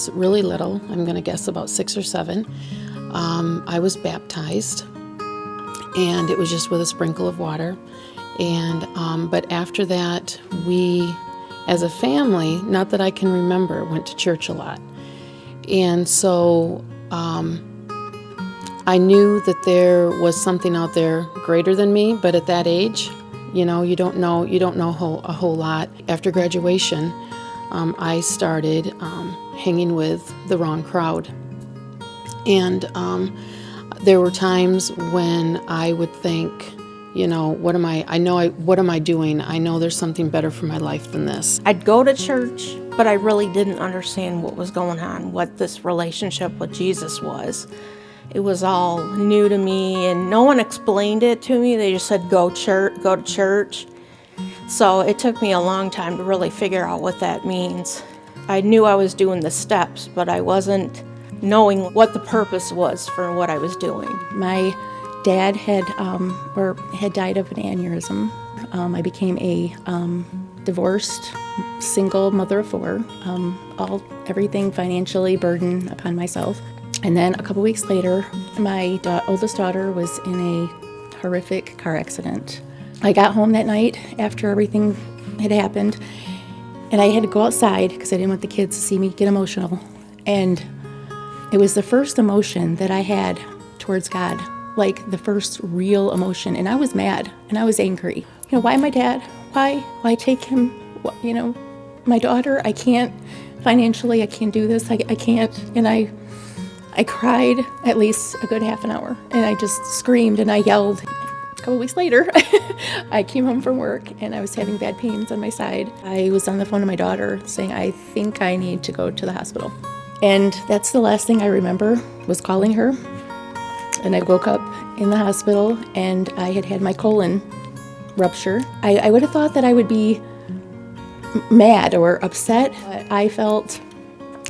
was really little, I'm going to guess about 6 or 7, I was baptized, and it was just with a sprinkle of water. And but after that, we, as a family, not that I can remember, went to church a lot. And so I knew that there was something out there greater than me, but at that age, you don't know a whole lot. After graduation, I started hanging with the wrong crowd. And there were times when I would think, what am I doing? I know there's something better for my life than this. I'd go to church, but I really didn't understand what was going on, what this relationship with Jesus was. It was all new to me, and no one explained it to me. They just said, go to church. So it took me a long time to really figure out what that means. I knew I was doing the steps, but I wasn't knowing what the purpose was for what I was doing. My dad had died of an aneurysm. I became a divorced, single mother of 4, everything financially burdened upon myself. And then a couple weeks later, my oldest daughter was in a horrific car accident. I got home that night after everything had happened, and I had to go outside because I didn't want the kids to see me get emotional. And it was the first emotion that I had towards God, like the first real emotion. And I was mad and I was angry. Why my dad? Why take him? My daughter, I can't, financially, I can't do this. I can't. And I cried at least a good half an hour, and I just screamed and I yelled. A couple weeks later, I came home from work and I was having bad pains on my side. I was on the phone to my daughter saying, I think I need to go to the hospital. And that's the last thing I remember, was calling her. And I woke up in the hospital and I had my colon rupture. I would have thought that I would be mad or upset, but I felt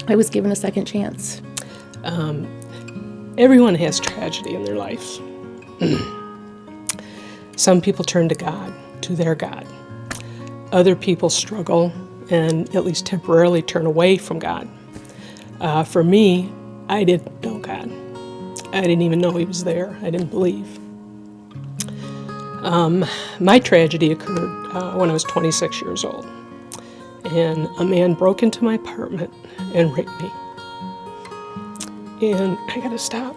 I was given a second chance. Everyone has tragedy in their lives. Some people turn to God, to their God. Other people struggle and at least temporarily turn away from God. For me, I didn't know God. I didn't even know He was there. I didn't believe. My tragedy occurred when I was 26 years old, and a man broke into my apartment and raped me. And I gotta stop.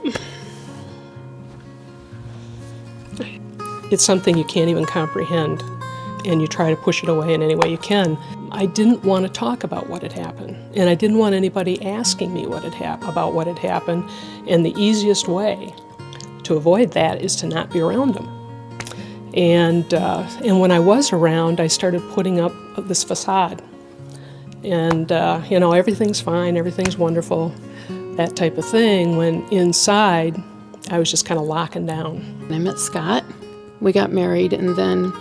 It's something you can't even comprehend, and you try to push it away in any way you can. I didn't want to talk about what had happened, and I didn't want anybody asking me about what had happened, and the easiest way to avoid that is to not be around him. And when I was around, I started putting up this facade. And, everything's fine, everything's wonderful, that type of thing, when inside, I was just kind of locking down. I met Scott. We got married, and then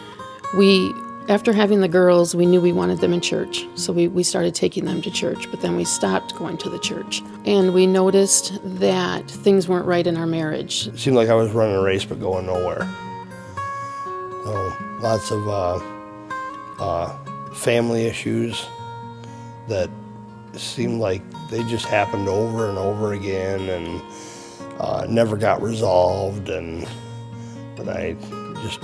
after having the girls, we knew we wanted them in church. So we started taking them to church, but then we stopped going to the church. And we noticed that things weren't right in our marriage. It seemed like I was running a race but going nowhere. Lots of family issues that seemed like they just happened over and over again and never got resolved. But I just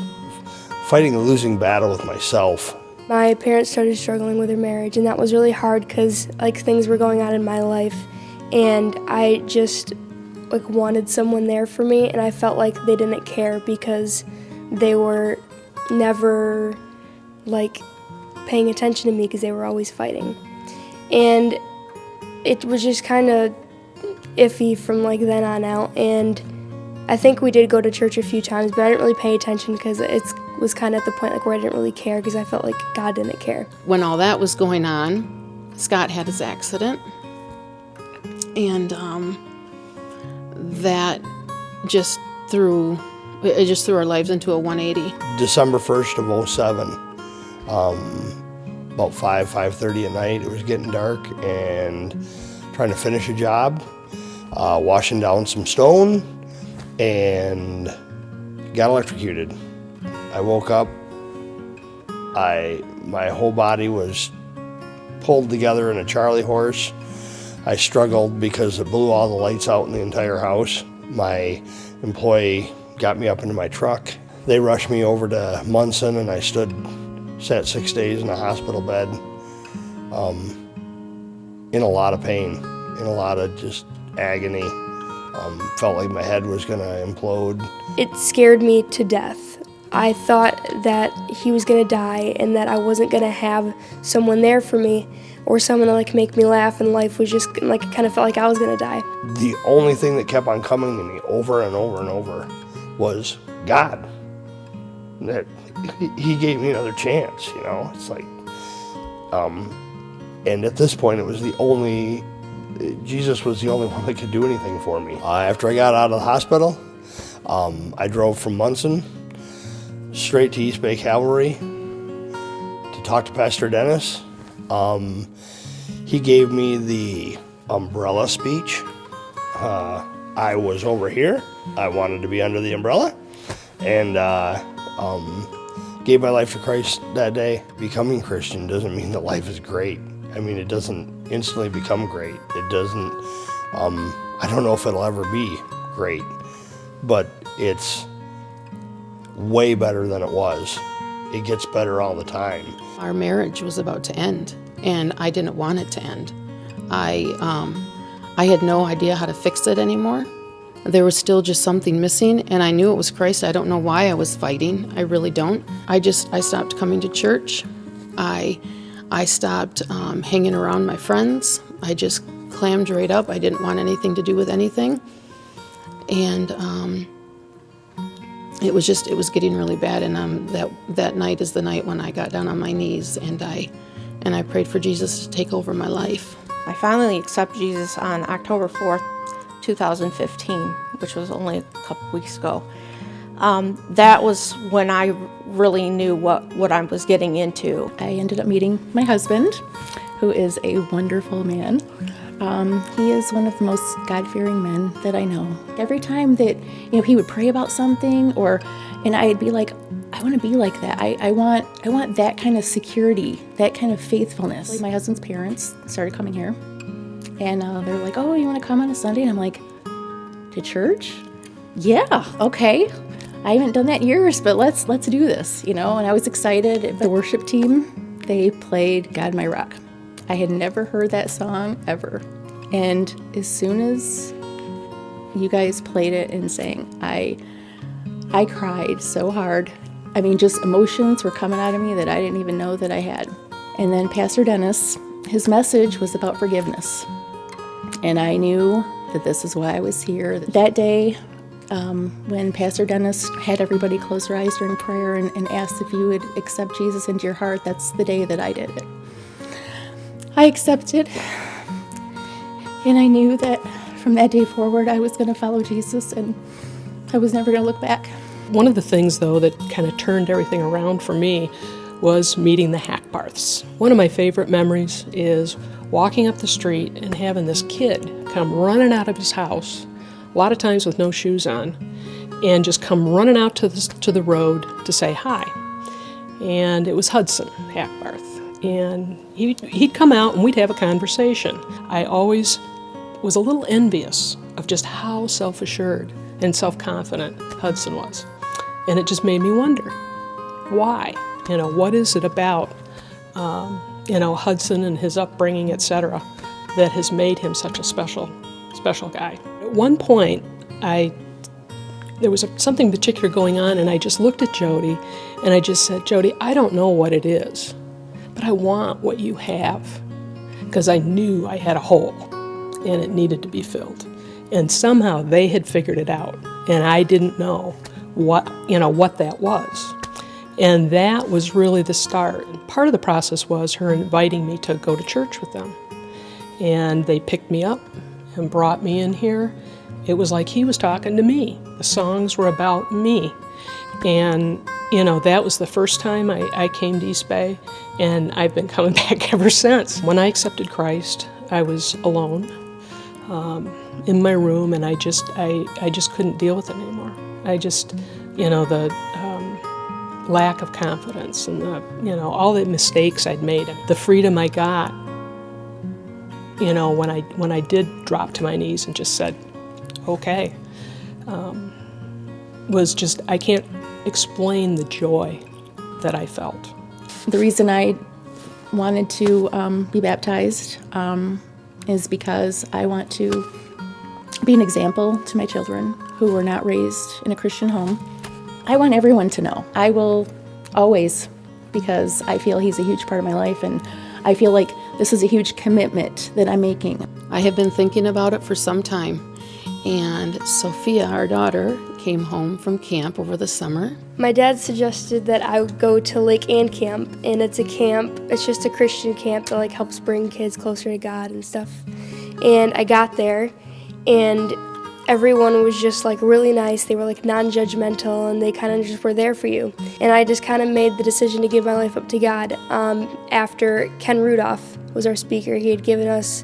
fighting a losing battle with myself. My parents started struggling with their marriage, and that was really hard because things were going on in my life, and I just wanted someone there for me, and I felt like they didn't care because they were never paying attention to me because they were always fighting. And it was just kind of iffy from then on out, and I think we did go to church a few times, but I didn't really pay attention because it was kind of at the point where I didn't really care because I felt like God didn't care. When all that was going on, Scott had his accident, and that just threw our lives into a 180. December 1st of 07, about 5:30 at night, it was getting dark, and trying to finish a job, washing down some stone, and got electrocuted. I woke up, my whole body was pulled together in a Charlie horse. I struggled because it blew all the lights out in the entire house. My employee got me up into my truck. They rushed me over to Munson, and I sat 6 days in a hospital bed, in a lot of pain, in a lot of just agony. Felt like my head was gonna implode. It scared me to death. I thought that he was gonna die and that I wasn't gonna have someone there for me or someone to like make me laugh, and life was just like, it kind of felt like I was gonna die. The only thing that kept on coming to me over and over and over was God. That he gave me another chance, you know. It's like, and at this point, Jesus was the only one that could do anything for me. After I got out of the hospital, I drove from Munson straight to East Bay Calvary to talk to Pastor Dennis. He gave me the umbrella speech. I was over here. I wanted to be under the umbrella, and gave my life to Christ that day. Becoming Christian doesn't mean that life is great. I mean, it doesn't instantly become great. It doesn't, I don't know if it'll ever be great, but it's way better than it was. It gets better all the time. Our marriage was about to end, and I didn't want it to end. I had no idea how to fix it anymore. There was still just something missing, and I knew it was Christ. I don't know why I was fighting. I really don't. I stopped coming to church. I stopped hanging around my friends. I just clammed right up. I didn't want anything to do with anything. And it was getting really bad. And that night is the night when I got down on my knees and I prayed for Jesus to take over my life. I finally accepted Jesus on October 4th, 2015, which was only a couple weeks ago. That was when I really knew what I was getting into. I ended up meeting my husband, who is a wonderful man. He is one of the most God-fearing men that I know. Every time that he would pray about something, and I'd be like, I want to be like that. I want that kind of security, that kind of faithfulness. Like my husband's parents started coming here, and they're like, "Oh, you want to come on a Sunday?" And I'm like, "To church? Yeah, okay. I haven't done that in years, but let's do this, And I was excited. The worship team, they played God My Rock. I had never heard that song ever. And as soon as you guys played it and sang, I cried so hard. I mean, just emotions were coming out of me that I didn't even know that I had. And then Pastor Dennis, his message was about forgiveness. And I knew that this is why I was here. That day, when Pastor Dennis had everybody close their eyes during prayer and asked if you would accept Jesus into your heart, that's the day that I did it. I accepted, and I knew that from that day forward I was going to follow Jesus, and I was never going to look back. One of the things, though, that kind of turned everything around for me was meeting the Hackbarths. One of my favorite memories is walking up the street and having this kid come running out of his house, a lot of times with no shoes on, and just come running out to the road to say hi. And it was Hudson Hackbarth. And he'd come out and we'd have a conversation. I always was a little envious of just how self-assured and self-confident Hudson was. And it just made me wonder, why? What is it about, Hudson and his upbringing, etc., that has made him such a special guy? At one point, there was something particular going on, and I just looked at Jody, and I just said, Jody, I don't know what it is, but I want what you have, because I knew I had a hole, and it needed to be filled. And somehow they had figured it out, and I didn't know what that was. And that was really the start. Part of the process was her inviting me to go to church with them. And they picked me up and brought me in here. It was like he was talking to me. The songs were about me. And, that was the first time I came to East Bay, and I've been coming back ever since. When I accepted Christ, I was alone in my room, and I just couldn't deal with it anymore. The lack of confidence and all the mistakes I'd made, the freedom I got, you know, when I did drop to my knees and just said, okay, was just, I can't explain the joy that I felt. The reason I wanted to be baptized is because I want to be an example to my children who were not raised in a Christian home. I want everyone to know. I will always, because I feel he's a huge part of my life, and I feel like this is a huge commitment that I'm making. I have been thinking about it for some time, and Sophia, our daughter, came home from camp over the summer. My dad suggested that I would go to Lake Ann Camp, and it's a camp, it's just a Christian camp that like helps bring kids closer to God and stuff. And I got there, and everyone was just like really nice. They were like non-judgmental, and they kind of just were there for you. And I just kind of made the decision to give my life up to God after Ken Rudolph was our speaker. He had given us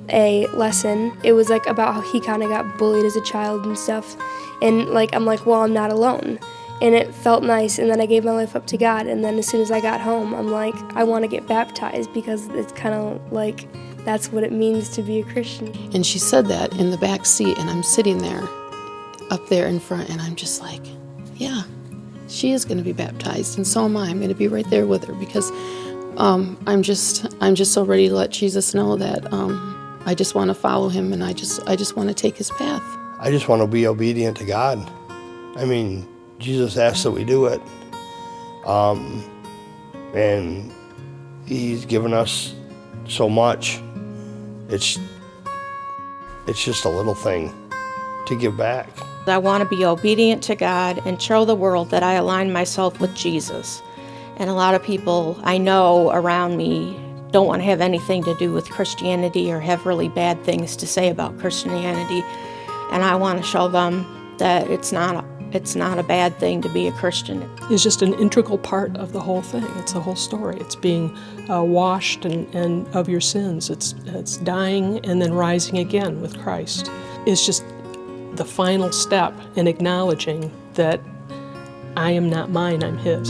a lesson. It was like about how he kind of got bullied as a child and stuff. And like I'm like, well, I'm not alone. And it felt nice. And then I gave my life up to God. And then as soon as I got home, I'm like, I want to get baptized, because it's kind of like that's what it means to be a Christian. And she said that in the back seat, and I'm sitting there, up there in front, and I'm just like, yeah, she is going to be baptized, and so am I. I'm going to be right there with her, because I'm just so ready to let Jesus know that I just want to follow him, and I just want to take his path. I just want to be obedient to God. I mean, Jesus asked that we do it. And he's given us so much. It's just a little thing to give back. I want to be obedient to God and show the world that I align myself with Jesus. And a lot of people I know around me don't want to have anything to do with Christianity or have really bad things to say about Christianity. And I want to show them that it's not a bad thing to be a Christian. It's just an integral part of the whole thing. It's the whole story. It's being washed and of your sins. It's dying and then rising again with Christ. It's just the final step in acknowledging that I am not mine, I'm his.